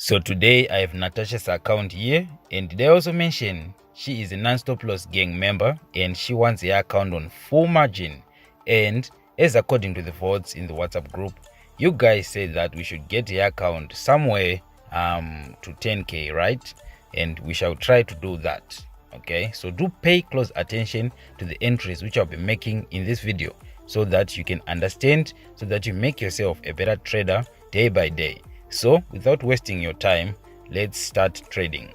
So today I have Natasha's account here, and they also mention she is a non-stop loss gang member and she wants her account on full margin. And as according to the votes in the WhatsApp group, you guys said that we should get her account somewhere to 10k, right? And we shall try to do that. Okay, so do pay close attention to the entries which I'll be making in this video so that you can understand, so that you make yourself a better trader day by day. So without wasting your time, let's start trading.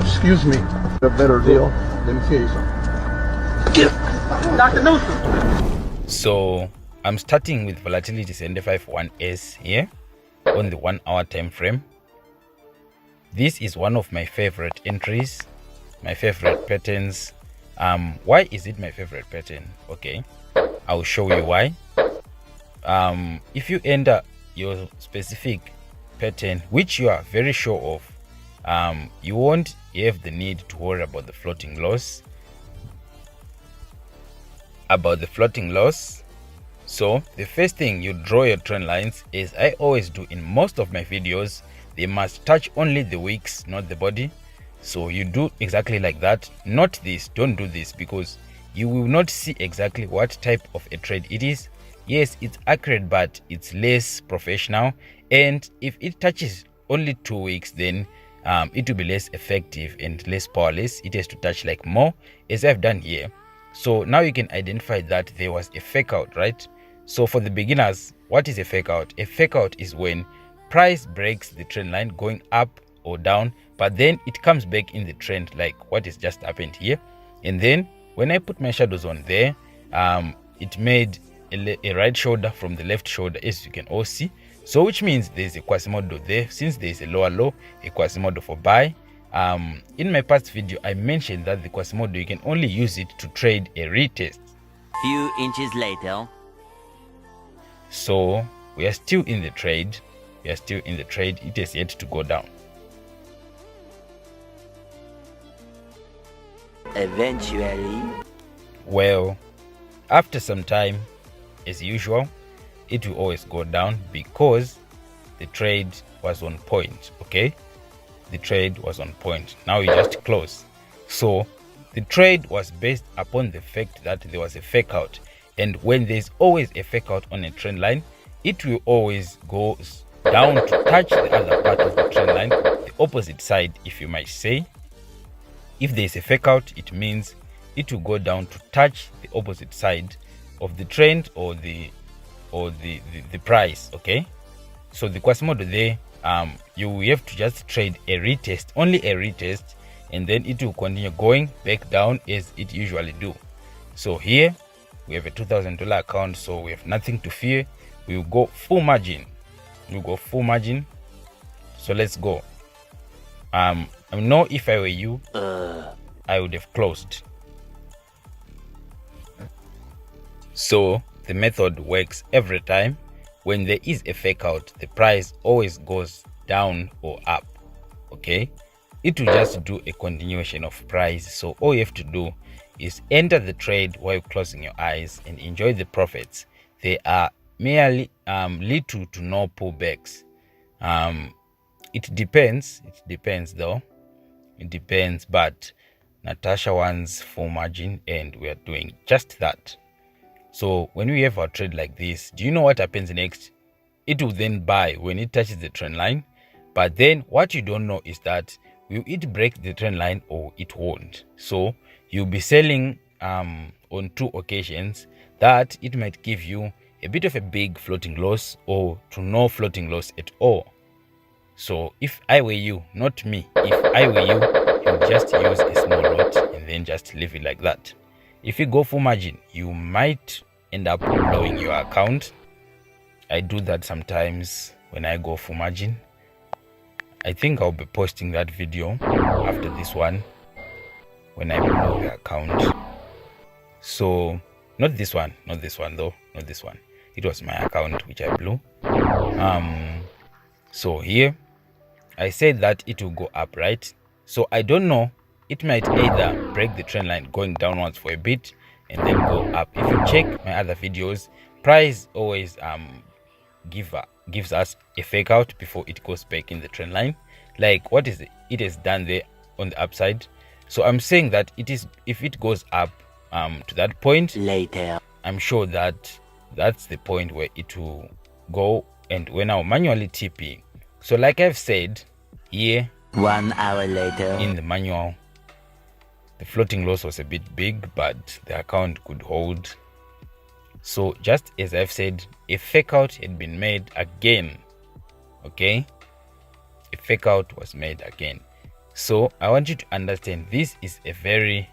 Excuse me, a better deal. Let me tell you something. Get Dr. Newsom. So I'm starting with volatility 751S here on the 1 hour time frame. This is one of my favorite entries, my favorite patterns. Why is it my favorite pattern? Okay, I'll show you why. If you enter your specific pattern which you are very sure of, you won't have the need to worry about the floating loss. So the first thing, you draw your trend lines, as I always do in most of my videos. They must touch only the wicks, not the body. So you do exactly like that. Not this, don't do this, because you will not see exactly what type of a trade it is. Yes, it's accurate, but it's less professional. And if it touches only 2 weeks, then it will be less effective and less powerless. It has to touch like more, as I've done here. So now you can identify that there was a fake out, right? So for the beginners, what is a fake out? A fake out is when price breaks the trend line going up or down, but then it comes back in the trend, like what has just happened here. And then when I put my shadows on there, it made a right shoulder from the left shoulder, as you can all see. So which means there's a Quasimodo there. Since there's a lower low, a Quasimodo for buy. In my past video, I mentioned that the Quasimodo, you can only use it to trade a retest. Few inches later. So we are still in the trade. It has yet to go down. Eventually. Well, after some time, as usual, it will always go down because the trade was on point. Okay, the trade was on point. Now you just close. So the trade was based upon the fact that there was a fake out, and when there's always a fake out on a trend line, it will always go down to touch the other part of the trend line, the opposite side, if you might say. If there's a fake out, it means it will go down to touch the opposite side of the trend or the price. Okay, so the Quasimodo there, you have to just trade a retest, only a retest, and then it will continue going back down as it usually do. So here we have a $2,000 account, so we have nothing to fear. We will go full margin. So let's go. I know if I were you, I would have closed. So the method works every time. When there is a fake out, the price always goes down or up. Okay, it will just do a continuation of price. So all you have to do is enter the trade while closing your eyes and enjoy the profits. They are merely little to no pullbacks. It depends though. It depends, but Natasha wants full margin and we are doing just that. So when we have our trade like this, do you know what happens next? It will then buy when it touches the trend line. But then what you don't know is that will it break the trend line or it won't. So you'll be selling on 2 occasions that it might give you a bit of a big floating loss or to no floating loss at all. So if I were you, not me, if I were you would just use a small lot and then just leave it like that. If you go full margin, you might end up blowing your account. I do that sometimes when I go full margin. I think I'll be posting that video after this one when I blow the account. So not this one though, not this one. It was my account which I blew. So here I said that it will go up, right? So I don't know, it might either break the trend line going downwards for a bit and then go up. If you check my other videos, price always give gives us a fake out before it goes back in the trend line, like what is it has done there on the upside. So I'm saying that it is, if it goes up to that point Later. I'm sure that that's the point where it will go, and when I'll manually TP. So like I've said here, 1 hour later. in the manual, the floating loss was a bit big, but the account could hold. So just as I've said, a fake out had been made again. Okay, a fake out was made again. So I want you to understand this is a very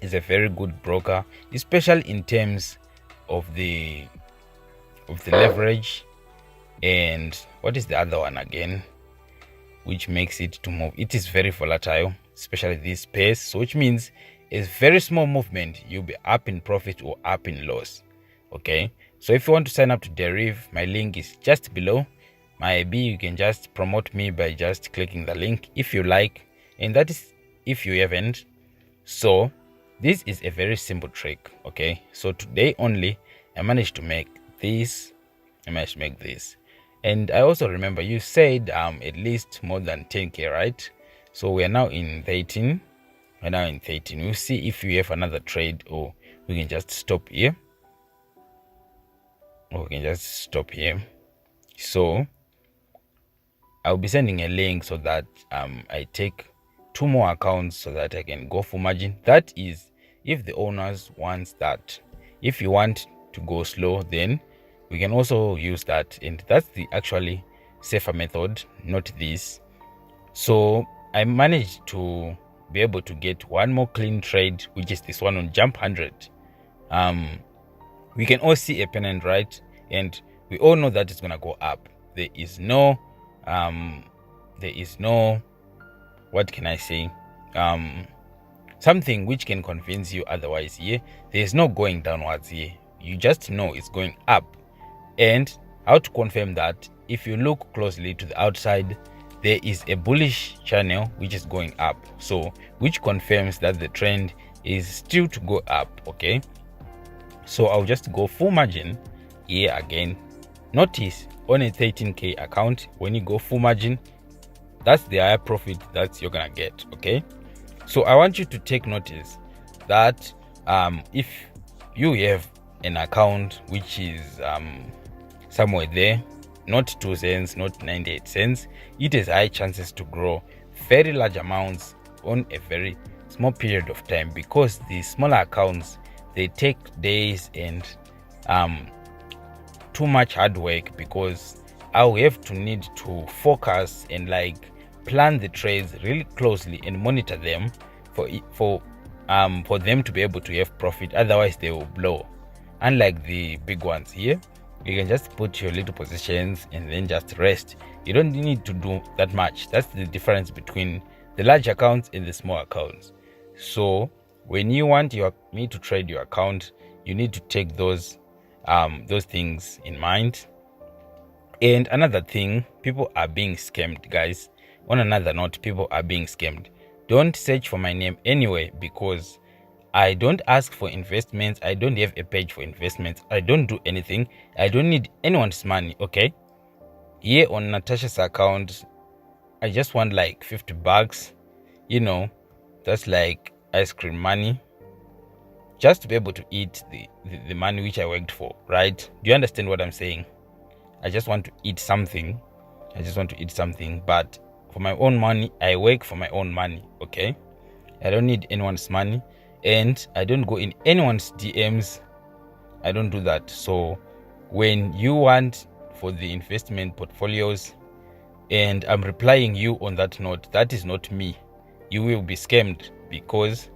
good broker, especially in terms of the leverage. And what is the other one again, which makes it to move? It is very volatile, especially this space. So which means a very small movement, you'll be up in profit or up in loss. Okay, so if you want to sign up to Deriv, my link is just below. Maybe you can just promote me by just clicking the link if you like, and that is if you haven't. So this is a very simple trick. Okay, so today only I managed to make this. And I also remember you said at least more than 10k, right? So we are now in 13. We'll see if we have another trade, or we can just stop here. So I'll be sending a link so that I take 2 more accounts so that I can go full margin. That is if the owners wants that. If you want to go slow, then we can also use that, and that's the actually safer method, not this. So I managed to be able to get one more clean trade, which is this one on jump 100. We can all see a pennant, right? And we all know that it's gonna go up. There is no what can I say, something which can convince you otherwise here. There's no going downwards here, you just know it's going up. And how to confirm that? If you look closely to the outside, there is a bullish channel which is going up, so which confirms that the trend is still to go up. Okay, so I'll just go full margin here again. Notice on a 13k account, when you go full margin, that's the higher profit that you're gonna get. Okay, so I want you to take notice that if you have an account which is somewhere there, not 2 cents, not 98 cents, it has high chances to grow very large amounts on a very small period of time, because the smaller accounts, they take days and too much hard work, because I will have to need to focus and like plan the trades really closely and monitor them for them to be able to have profit. Otherwise they will blow. Unlike the big ones here, you can just put your little positions and then just rest. You don't need to do that much. That's the difference between the large accounts and the small accounts. So when you want me to trade your account, you need to take those things in mind. And another thing, people are being scammed, guys. On another note, people are being scammed. Don't search for my name anyway, because I don't ask for investments. I don't have a page for investments. I don't do anything. I don't need anyone's money. Okay, here on Natasha's account, I just want like 50 bucks. You know, that's like ice cream money, just to be able to eat the money which I worked for, right? Do you understand what I'm saying? I just want to eat something. But for my own money, I work for my own money. Okay, I don't need anyone's money, and I don't go in anyone's DMs. I don't do that. So when you want for the investment portfolios and I'm replying you on that note, that is not me. You will be scammed, because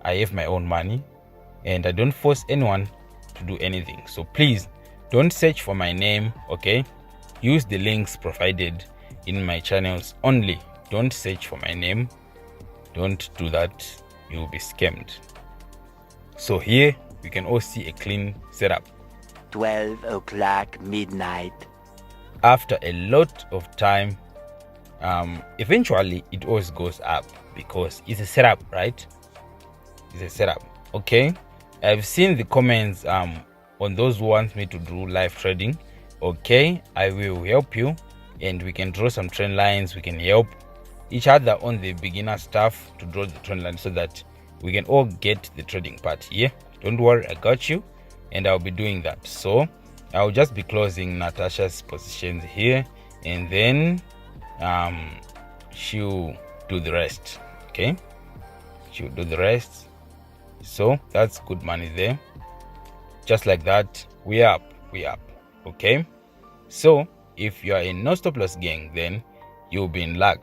I have my own money and I don't force anyone to do anything. So please don't search for my name. Okay, use the links provided in my channels only. Don't search for my name. Don't do that, you will be scammed. So here we can all see a clean setup. 12 o'clock midnight. After a lot of time, eventually it always goes up, because it's a setup, right? It's a setup. Okay, I've seen the comments on those who want me to do live trading Okay, I will help you, and we can draw some trend lines. We can help each other on the beginner stuff to draw the trend line so that we can all get the trading part here. Don't worry, I got you, and I'll be doing that. So I'll just be closing Natasha's positions here, and then she'll do the rest. Okay, she'll do the rest. So that's good money there. Just like that, we up. Okay, so if you are in no stop loss gang, then you'll be in luck.